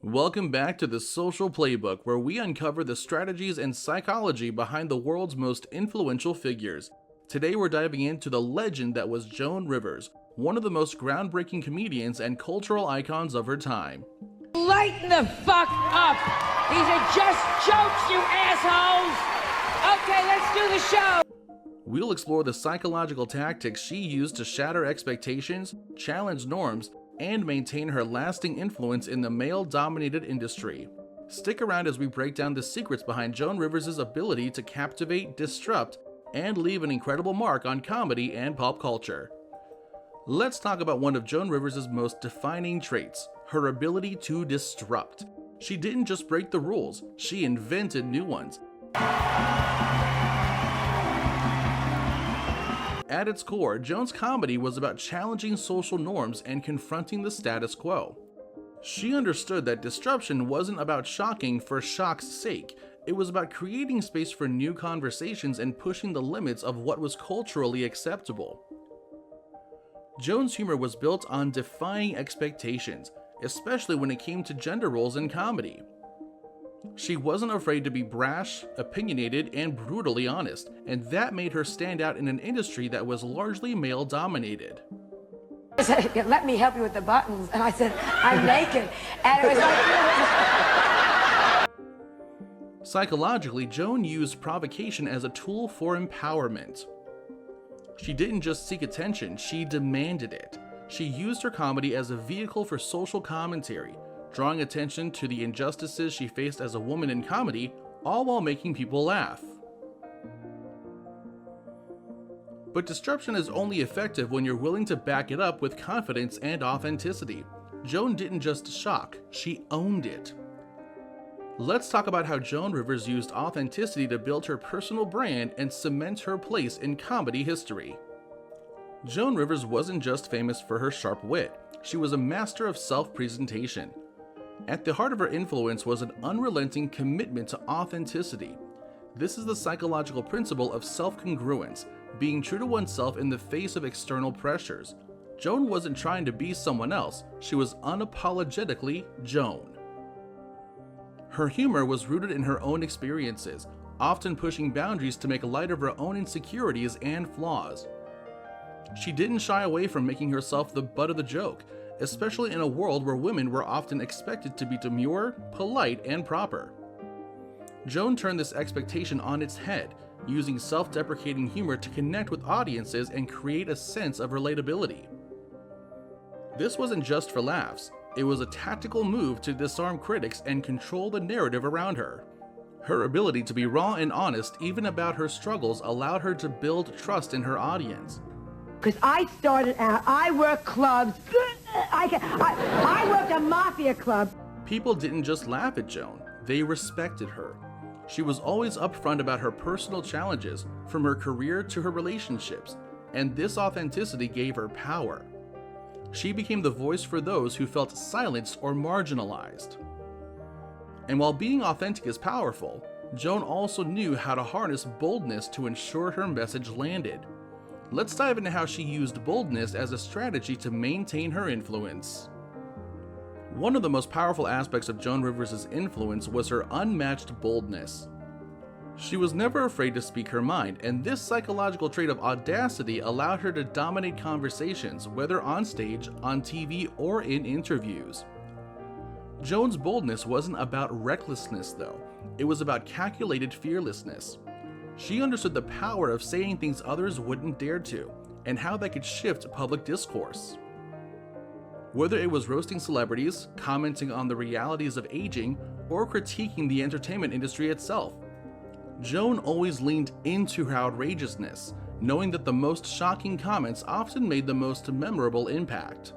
Welcome back to the Social Playbook, where we uncover the strategies and psychology behind the world's most influential figures. Today we're diving into the legend that was Joan Rivers, one of the most groundbreaking comedians and cultural icons of her time. Lighten the fuck up! These are just jokes, you assholes! Okay, let's do the show! We'll explore the psychological tactics she used to shatter expectations, challenge norms, and maintain her lasting influence in the male-dominated industry. Stick around as we break down the secrets behind Joan Rivers' ability to captivate, disrupt, and leave an incredible mark on comedy and pop culture. Let's talk about one of Joan Rivers' most defining traits, her ability to disrupt. She didn't just break the rules, she invented new ones. At its core, Joan's comedy was about challenging social norms and confronting the status quo. She understood that disruption wasn't about shocking for shock's sake. It was about creating space for new conversations and pushing the limits of what was culturally acceptable. Joan's humor was built on defying expectations, especially when it came to gender roles in comedy. She wasn't afraid to be brash, opinionated, and brutally honest, and that made her stand out in an industry that was largely male-dominated. He said, "Let me help you with the buttons," and I said, "I'm naked," and it was like... Psychologically, Joan used provocation as a tool for empowerment. She didn't just seek attention, she demanded it. She used her comedy as a vehicle for social commentary, drawing attention to the injustices she faced as a woman in comedy, all while making people laugh. But disruption is only effective when you're willing to back it up with confidence and authenticity. Joan didn't just shock, she owned it. Let's talk about how Joan Rivers used authenticity to build her personal brand and cement her place in comedy history. Joan Rivers wasn't just famous for her sharp wit, she was a master of self-presentation. At the heart of her influence was an unrelenting commitment to authenticity. This is the psychological principle of self-congruence, being true to oneself in the face of external pressures. Joan wasn't trying to be someone else, she was unapologetically Joan. Her humor was rooted in her own experiences, often pushing boundaries to make light of her own insecurities and flaws. She didn't shy away from making herself the butt of the joke, especially in a world where women were often expected to be demure, polite, and proper. Joan turned this expectation on its head, using self-deprecating humor to connect with audiences and create a sense of relatability. This wasn't just for laughs, it was a tactical move to disarm critics and control the narrative around her. Her ability to be raw and honest, even about her struggles, allowed her to build trust in her audience. Because I started out, I worked clubs, I worked a mafia club. People didn't just laugh at Joan, they respected her. She was always upfront about her personal challenges, from her career to her relationships, and this authenticity gave her power. She became the voice for those who felt silenced or marginalized. And while being authentic is powerful, Joan also knew how to harness boldness to ensure her message landed. Let's dive into how she used boldness as a strategy to maintain her influence. One of the most powerful aspects of Joan Rivers' influence was her unmatched boldness. She was never afraid to speak her mind, and this psychological trait of audacity allowed her to dominate conversations, whether on stage, on TV, or in interviews. Joan's boldness wasn't about recklessness, though. It was about calculated fearlessness. She understood the power of saying things others wouldn't dare to, and how that could shift public discourse. Whether it was roasting celebrities, commenting on the realities of aging, or critiquing the entertainment industry itself, Joan always leaned into her outrageousness, knowing that the most shocking comments often made the most memorable impact.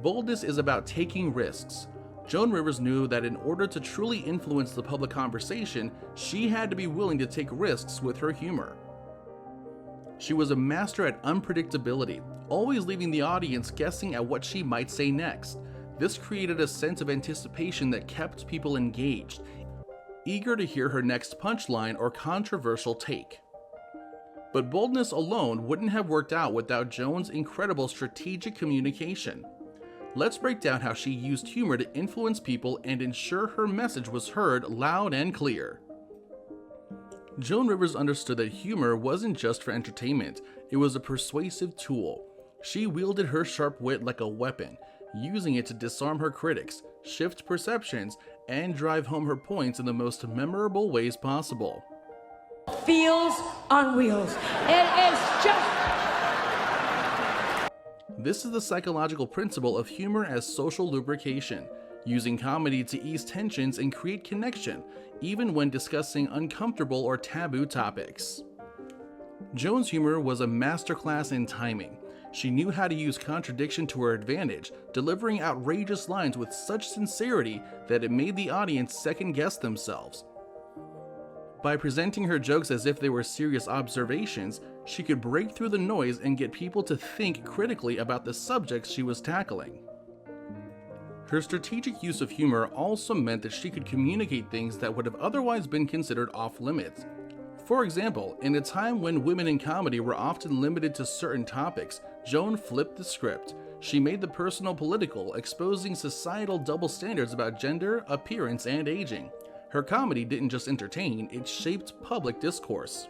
Boldness is about taking risks. Joan Rivers knew that in order to truly influence the public conversation, she had to be willing to take risks with her humor. She was a master at unpredictability, always leaving the audience guessing at what she might say next. This created a sense of anticipation that kept people engaged, eager to hear her next punchline or controversial take. But boldness alone wouldn't have worked out without Joan's incredible strategic communication. Let's break down how she used humor to influence people and ensure her message was heard loud and clear. Joan Rivers understood that humor wasn't just for entertainment, it was a persuasive tool. She wielded her sharp wit like a weapon, using it to disarm her critics, shift perceptions, and drive home her points in the most memorable ways possible. Feels on wheels. It is just... This is the psychological principle of humor as social lubrication, using comedy to ease tensions and create connection, even when discussing uncomfortable or taboo topics. Joan's humor was a masterclass in timing. She knew how to use contradiction to her advantage, delivering outrageous lines with such sincerity that it made the audience second-guess themselves. By presenting her jokes as if they were serious observations, she could break through the noise and get people to think critically about the subjects she was tackling. Her strategic use of humor also meant that she could communicate things that would have otherwise been considered off-limits. For example, in a time when women in comedy were often limited to certain topics, Joan flipped the script. She made the personal political, exposing societal double standards about gender, appearance, and aging. Her comedy didn't just entertain, it shaped public discourse.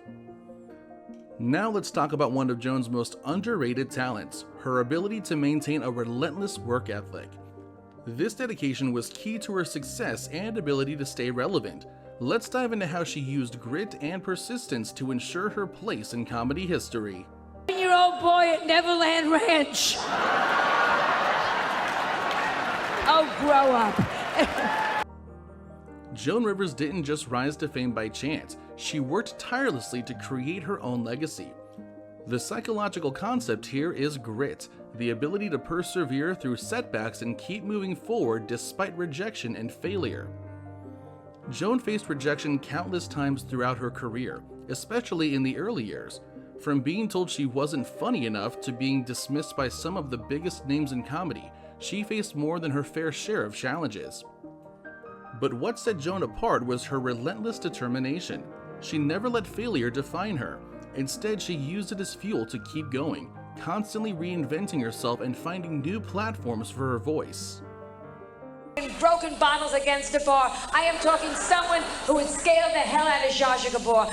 Now let's talk about one of Joan's most underrated talents, her ability to maintain a relentless work ethic. This dedication was key to her success and ability to stay relevant. Let's dive into how she used grit and persistence to ensure her place in comedy history. 7-year-old boy at Neverland Ranch. Oh, grow up. Joan Rivers didn't just rise to fame by chance, she worked tirelessly to create her own legacy. The psychological concept here is grit, the ability to persevere through setbacks and keep moving forward despite rejection and failure. Joan faced rejection countless times throughout her career, especially in the early years. From being told she wasn't funny enough to being dismissed by some of the biggest names in comedy, she faced more than her fair share of challenges. But what set Joan apart was her relentless determination. She never let failure define her. Instead, she used it as fuel to keep going, constantly reinventing herself and finding new platforms for her voice. Broken bottles against a bar. I am talking someone who would scale the hell out of Zsa Zsa Gabor.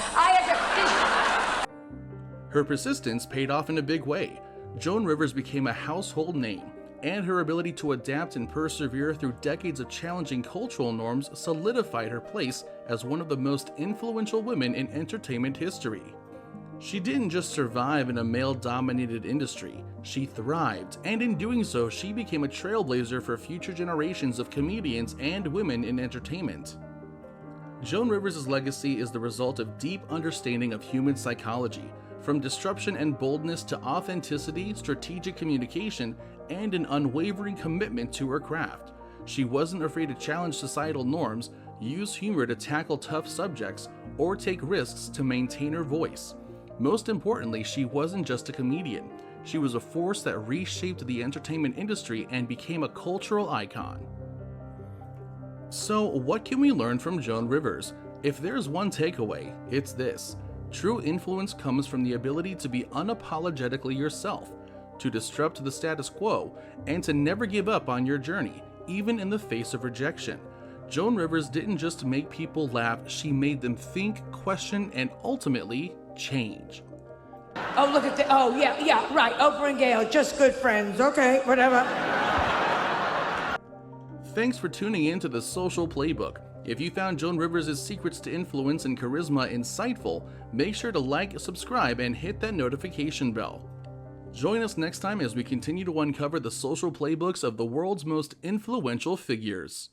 Her persistence paid off in a big way. Joan Rivers became a household name, and her ability to adapt and persevere through decades of challenging cultural norms solidified her place as one of the most influential women in entertainment history. She didn't just survive in a male-dominated industry, she thrived, and in doing so, she became a trailblazer for future generations of comedians and women in entertainment. Joan Rivers' legacy is the result of deep understanding of human psychology, from disruption and boldness to authenticity, strategic communication, and an unwavering commitment to her craft. She wasn't afraid to challenge societal norms, use humor to tackle tough subjects, or take risks to maintain her voice. Most importantly, she wasn't just a comedian. She was a force that reshaped the entertainment industry and became a cultural icon. So, what can we learn from Joan Rivers? If there's one takeaway, it's this. True influence comes from the ability to be unapologetically yourself, to disrupt the status quo, and to never give up on your journey, even in the face of rejection. Joan Rivers didn't just make people laugh, she made them think, question, and ultimately change. Oh, look at the... Oh, yeah, right. Oprah and Gail, just good friends. Okay, whatever. Thanks for tuning in to the Social Playbook. If you found Joan Rivers' secrets to influence and charisma insightful, make sure to like, subscribe, and hit that notification bell. Join us next time as we continue to uncover the social playbooks of the world's most influential figures.